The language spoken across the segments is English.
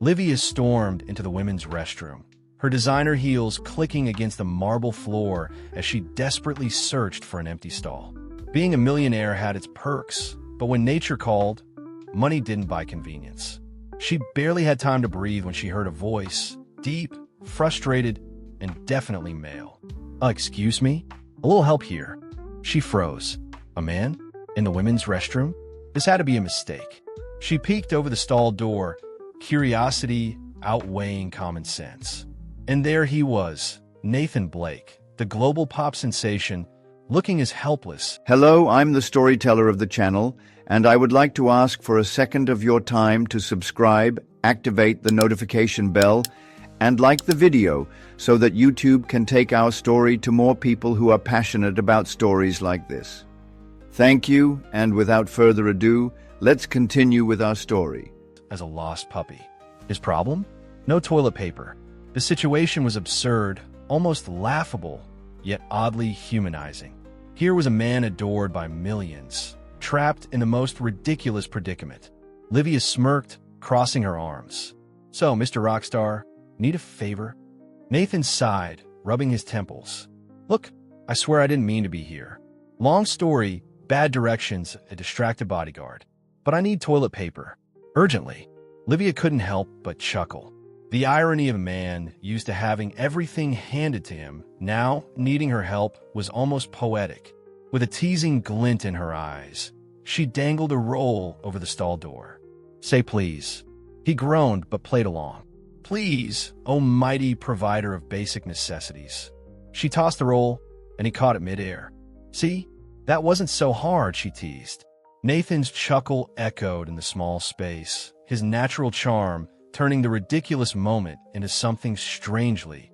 Livia stormed into the women's restroom, her designer heels clicking against the marble floor as she desperately searched for an empty stall. Being a millionaire had its perks, but when nature called, money didn't buy convenience. She barely had time to breathe when she heard a voice, deep, frustrated, and definitely male. Excuse me? A little help here." She froze. A man? In the women's restroom? This had to be a mistake. She peeked over the stall door, curiosity outweighing common sense. And there he was, Nathan Blake, the global pop sensation, looking as helpless. "Hello, I'm the storyteller of the channel, and I would like to ask for a second of your time to subscribe, activate the notification bell, and like the video so that YouTube can take our story to more people who are passionate about stories like this. Thank you, and without further ado, let's continue with our story." As a lost puppy. His problem? No toilet paper. The situation was absurd, almost laughable, yet oddly humanizing. Here was a man adored by millions, trapped in the most ridiculous predicament. Livia smirked, crossing her arms. "So, Mr. Rockstar, need a favor?" Nathan sighed, rubbing his temples. "Look, I swear I didn't mean to be here. Long story, bad directions, a distracted bodyguard. But I need toilet paper. Urgently." Livia couldn't help but chuckle. The irony of a man used to having everything handed to him, now needing her help, was almost poetic. With a teasing glint in her eyes, she dangled a roll over the stall door. "Say please." He groaned but played along. "Please, oh mighty provider of basic necessities." She tossed the roll, and he caught it midair. "See? That wasn't so hard," she teased. Nathan's chuckle echoed in the small space, his natural charm turning the ridiculous moment into something strangely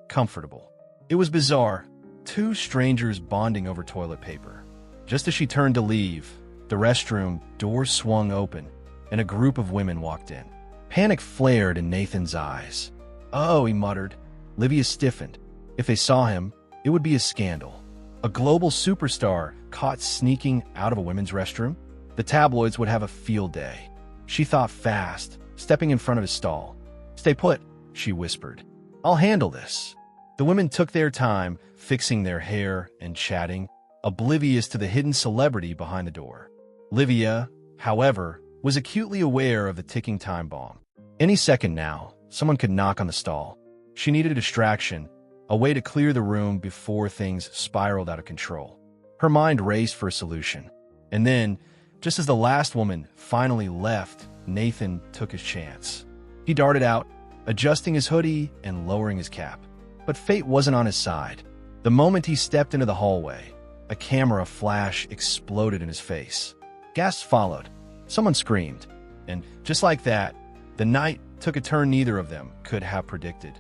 comfortable. It was bizarre, two strangers bonding over toilet paper. Just as she turned to leave, the restroom door swung open, and a group of women walked in. Panic flared in Nathan's eyes. "Oh," he muttered. Livia stiffened. If they saw him, it would be a scandal. A global superstar caught sneaking out of a women's restroom? The tabloids would have a field day. She thought fast, stepping in front of his stall. "Stay put," she whispered. "I'll handle this." The women took their time, fixing their hair and chatting, oblivious to the hidden celebrity behind the door. Livia, however, was acutely aware of the ticking time bomb. Any second now, someone could knock on the stall. She needed a distraction, a way to clear the room before things spiraled out of control. Her mind raced for a solution. And then, just as the last woman finally left, Nathan took his chance. He darted out, adjusting his hoodie and lowering his cap. But fate wasn't on his side. The moment he stepped into the hallway, a camera flash exploded in his face. Gasps followed. Someone screamed. And just like that, the night took a turn neither of them could have predicted.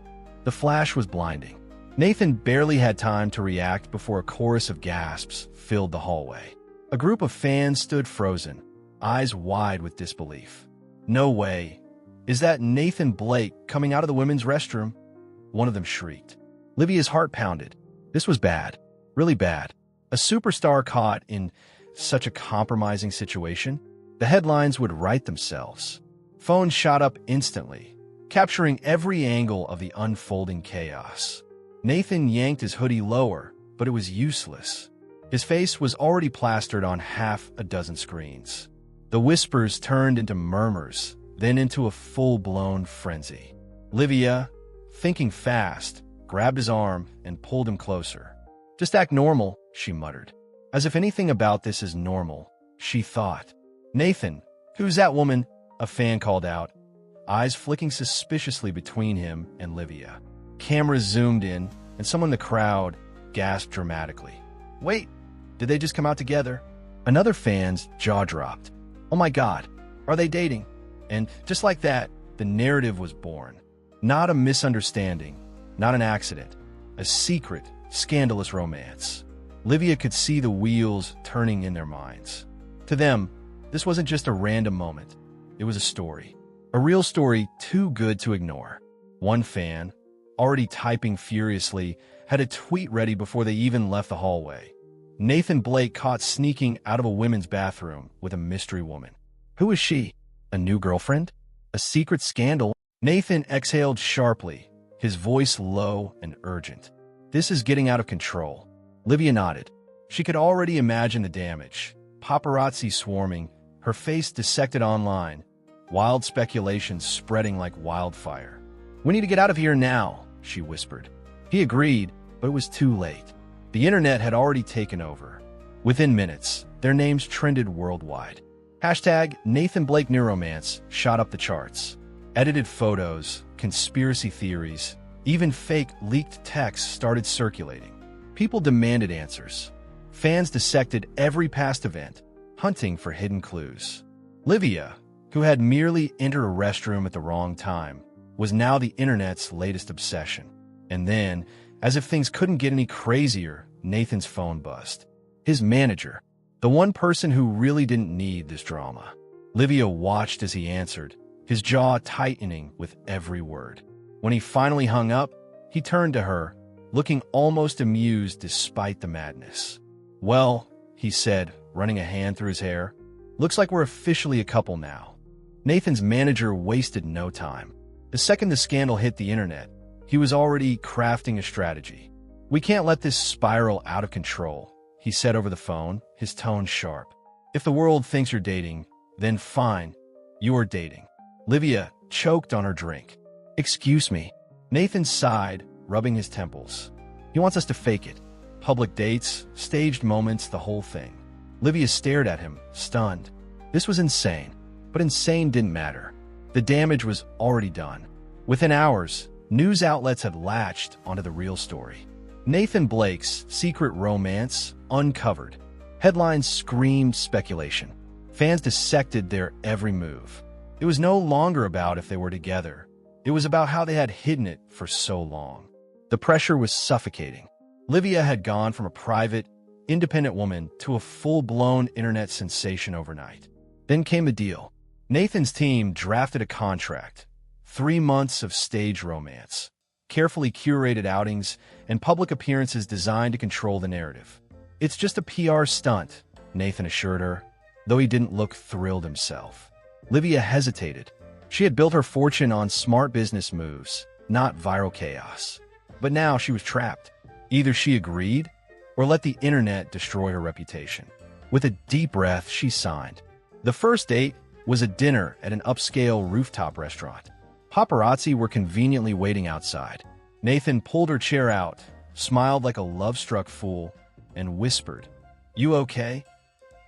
The flash was blinding. Nathan barely had time to react before a chorus of gasps filled the hallway. A group of fans stood frozen, eyes wide with disbelief. "No way. Is that Nathan Blake coming out of the women's restroom?" One of them shrieked. Livia's heart pounded. This was bad. Really bad. A superstar caught in such a compromising situation? The headlines would write themselves. Phones shot up instantly, capturing every angle of the unfolding chaos. Nathan yanked his hoodie lower, but it was useless. His face was already plastered on half a dozen screens. The whispers turned into murmurs, then into a full-blown frenzy. Livia, thinking fast, grabbed his arm and pulled him closer. "Just act normal," she muttered. As if anything about this is normal, she thought. "Nathan, who's that woman?" a fan called out, eyes flicking suspiciously between him and Livia. Cameras zoomed in, and someone in the crowd gasped dramatically. "Wait, did they just come out together?" Another fan's jaw dropped. "Oh my God, are they dating?" And just like that, the narrative was born. Not a misunderstanding, not an accident, a secret, scandalous romance. Livia could see the wheels turning in their minds. To them, this wasn't just a random moment. It was a story. A real story too good to ignore. One fan, already typing furiously, had a tweet ready before they even left the hallway. Nathan Blake caught sneaking out of a women's bathroom with a mystery woman. Who is she? A new girlfriend? A secret scandal? Nathan exhaled sharply, his voice low and urgent. This is getting out of control. Livia nodded. She could already imagine the damage. Paparazzi swarming, her face dissected online, wild speculations spreading like wildfire. We need to get out of here now, she whispered. He agreed, but it was too late. The internet had already taken over. Within minutes, their names trended worldwide. Hashtag Nathan Blake Neuromance shot up the charts. Edited photos, conspiracy theories, even fake leaked texts started circulating. People demanded answers. Fans dissected every past event, hunting for hidden clues. Livia, who had merely entered a restroom at the wrong time, was now the internet's latest obsession. And then, as if things couldn't get any crazier, Nathan's phone buzzed. His manager, the one person who really didn't need this drama. Livia watched as he answered, his jaw tightening with every word. When he finally hung up, he turned to her, looking almost amused despite the madness. Well, he said, running a hand through his hair, looks like we're officially a couple now. Nathan's manager wasted no time. The second the scandal hit the internet, he was already crafting a strategy. We can't let this spiral out of control, he said over the phone, his tone sharp. If the world thinks you're dating, then fine, you're dating. Livia choked on her drink. Excuse me. Nathan sighed, rubbing his temples. He wants us to fake it. Public dates, staged moments, the whole thing. Livia stared at him, stunned. This was insane, but insane didn't matter. The damage was already done. Within hours, news outlets had latched onto the real story. Nathan Blake's secret romance uncovered. Headlines screamed speculation. Fans dissected their every move. It was no longer about if they were together. It was about how they had hidden it for so long. The pressure was suffocating. Livia had gone from a private, independent woman to a full-blown internet sensation overnight. Then came the deal. Nathan's team drafted a contract. 3 months of stage romance, carefully curated outings, and public appearances designed to control the narrative. It's just a PR stunt, Nathan assured her, though he didn't look thrilled himself. Livia hesitated. She had built her fortune on smart business moves, not viral chaos. But now she was trapped. Either she agreed, or let the internet destroy her reputation. With a deep breath, she signed. The first date was a dinner at an upscale rooftop restaurant. Paparazzi were conveniently waiting outside. Nathan pulled her chair out, smiled like a love-struck fool, and whispered, "You okay?"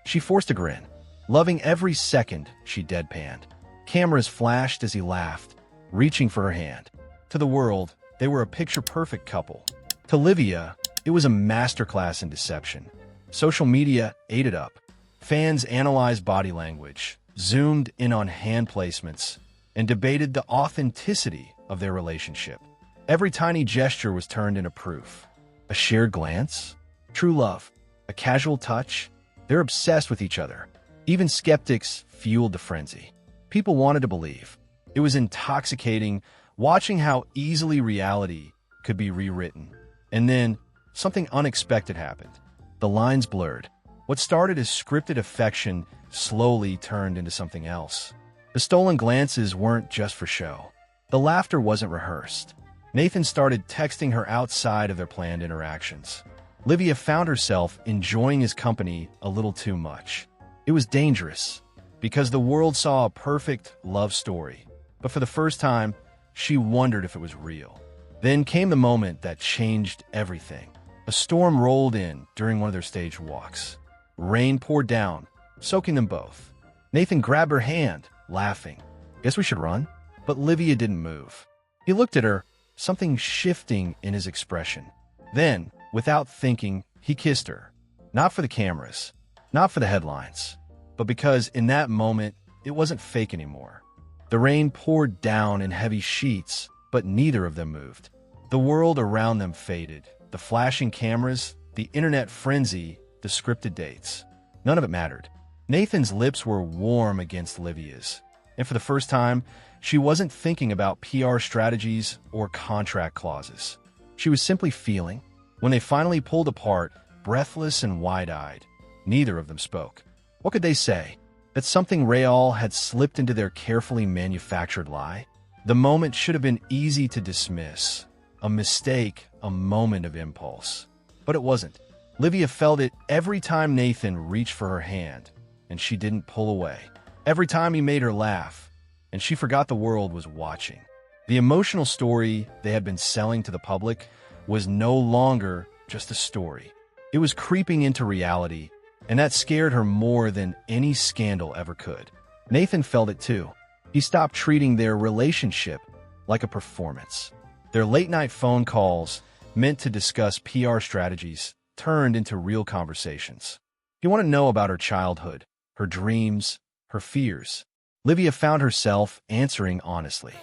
She forced a grin. Loving every second, she deadpanned. Cameras flashed as he laughed, reaching for her hand. To the world, they were a picture-perfect couple. To Livia, it was a masterclass in deception. Social media ate it up. Fans analyzed body language, zoomed in on hand placements, and debated the authenticity of their relationship. Every tiny gesture was turned into proof. A shared glance? True love? A casual touch? They're obsessed with each other. Even skeptics fueled the frenzy. People wanted to believe. It was intoxicating watching how easily reality could be rewritten. And then, something unexpected happened. The lines blurred. What started as scripted affection slowly turned into something else. The stolen glances weren't just for show. The laughter wasn't rehearsed. Nathan started texting her outside of their planned interactions. Livia found herself enjoying his company a little too much. It was dangerous, because the world saw a perfect love story. But for the first time, she wondered if it was real. Then came the moment that changed everything. A storm rolled in during one of their stage walks. Rain poured down, soaking them both. Nathan grabbed her hand, laughing. "Guess we should run?" But Livia didn't move. He looked at her, something shifting in his expression. Then, without thinking, he kissed her. Not for the cameras, not for the headlines, but because in that moment, it wasn't fake anymore. The rain poured down in heavy sheets, but neither of them moved. The world around them faded. The flashing cameras, the internet frenzy, the scripted dates. None of it mattered. Nathan's lips were warm against Livia's, and for the first time, she wasn't thinking about PR strategies or contract clauses. She was simply feeling. When they finally pulled apart, breathless and wide-eyed, neither of them spoke. What could they say? That something real had slipped into their carefully manufactured lie? The moment should have been easy to dismiss. A mistake, a moment of impulse. But it wasn't. Livia felt it every time Nathan reached for her hand, and she didn't pull away. Every time he made her laugh, and she forgot the world was watching. The emotional story they had been selling to the public was no longer just a story. It was creeping into reality, and that scared her more than any scandal ever could. Nathan felt it too. He stopped treating their relationship like a performance. Their late-night phone calls, meant to discuss PR strategies, turned into real conversations. He wanted to know about her childhood, her dreams, her fears. Livia found herself answering honestly.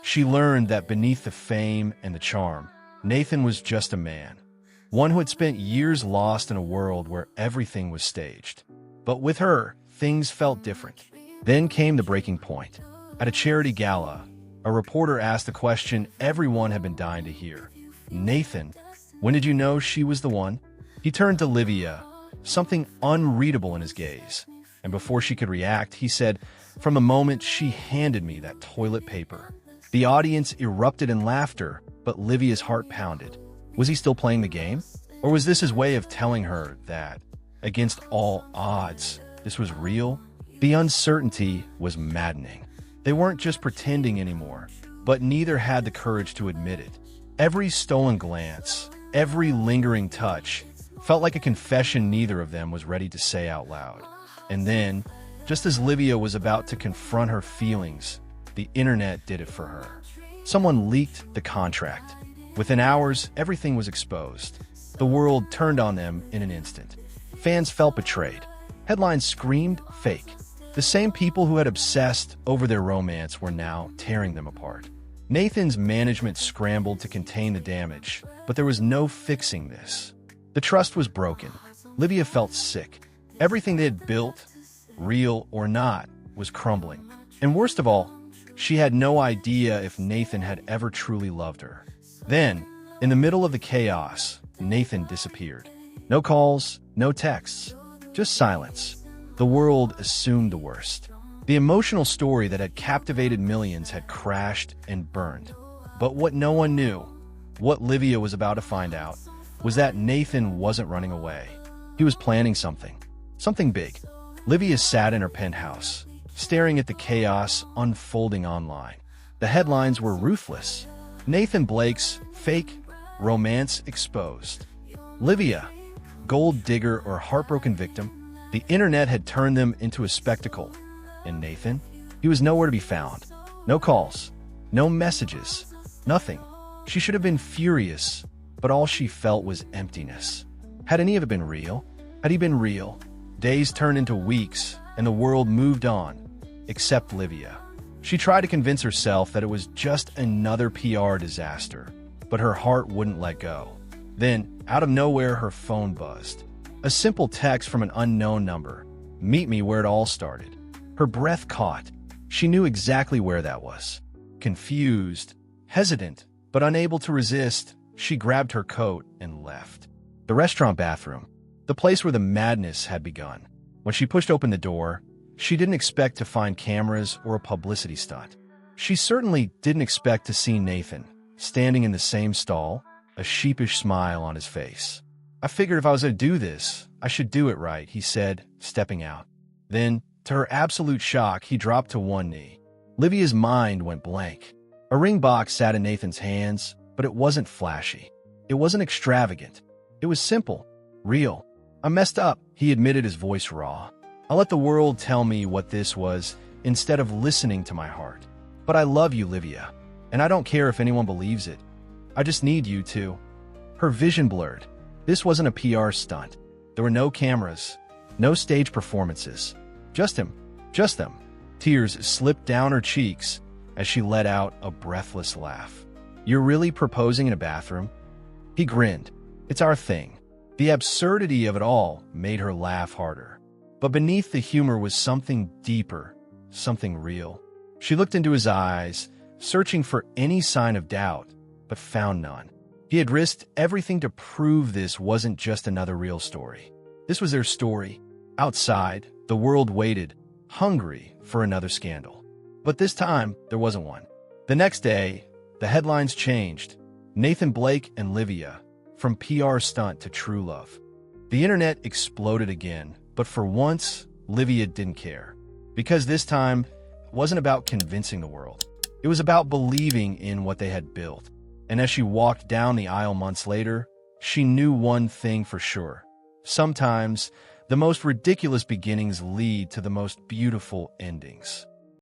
She learned that beneath the fame and the charm, Nathan was just a man. One who had spent years lost in a world where everything was staged. But with her, things felt different. Then came the breaking point. At a charity gala, a reporter asked the question everyone had been dying to hear. Nathan, when did you know she was the one? He turned to Livia, something unreadable in his gaze. And before she could react, he said, "From the moment she handed me that toilet paper." The audience erupted in laughter, but Livia's heart pounded. Was he still playing the game? Or was this his way of telling her that, against all odds, this was real? The uncertainty was maddening. They weren't just pretending anymore, but neither had the courage to admit it. Every stolen glance, every lingering touch, felt like a confession neither of them was ready to say out loud. And then, just as Livia was about to confront her feelings, the internet did it for her. Someone leaked the contract. Within hours, everything was exposed. The world turned on them in an instant. Fans felt betrayed. Headlines screamed fake. The same people who had obsessed over their romance were now tearing them apart. Nathan's management scrambled to contain the damage, but there was no fixing this. The trust was broken. Livia felt sick. Everything they had built, real or not, was crumbling. And worst of all, she had no idea if Nathan had ever truly loved her. Then, in the middle of the chaos, Nathan disappeared. No calls, no texts, just silence. The world assumed the worst. The emotional story that had captivated millions had crashed and burned. But what no one knew, what Livia was about to find out, was that Nathan wasn't running away. He was planning something big. Livia sat in her penthouse, staring at the chaos unfolding online. The headlines were ruthless. Nathan Blake's fake romance exposed. Livia, gold digger or heartbroken victim, the internet had turned them into a spectacle. And Nathan? He was nowhere to be found. No calls, no messages, nothing. She should have been furious, but all she felt was emptiness. Had any of it been real? Had he been real? Days turned into weeks, and the world moved on, except Livia. She tried to convince herself that it was just another PR disaster, but her heart wouldn't let go. Then, out of nowhere, her phone buzzed. A simple text from an unknown number. "Meet me where it all started." Her breath caught. She knew exactly where that was. Confused, hesitant, but unable to resist, she grabbed her coat and left. The restaurant bathroom, the place where the madness had begun. When she pushed open the door, she didn't expect to find cameras or a publicity stunt. She certainly didn't expect to see Nathan, standing in the same stall, a sheepish smile on his face. "I figured if I was going to do this, I should do it right," he said, stepping out. Then, to her absolute shock, he dropped to one knee. Livia's mind went blank. A ring box sat in Nathan's hands, but it wasn't flashy. It wasn't extravagant. It was simple, real. "I messed up," he admitted, his voice raw. "I'll let the world tell me what this was instead of listening to my heart. But I love you, Livia, and I don't care if anyone believes it. I just need you to." Her vision blurred. This wasn't a PR stunt. There were no cameras, no stage performances. Just him, just them. Tears slipped down her cheeks as she let out a breathless laugh. "You're really proposing in a bathroom?" He grinned. "It's our thing." The absurdity of it all made her laugh harder. But beneath the humor was something deeper, something real. She looked into his eyes, searching for any sign of doubt, but found none. He had risked everything to prove this wasn't just another real story. This was their story. Outside, the world waited, hungry for another scandal. But this time, there wasn't one. The next day, the headlines changed. Nathan Blake and Livia, from PR stunt to true love. The internet exploded again, but for once, Livia didn't care. Because this time, it wasn't about convincing the world. It was about believing in what they had built. And as she walked down the aisle months later, she knew one thing for sure. Sometimes, the most ridiculous beginnings lead to the most beautiful endings.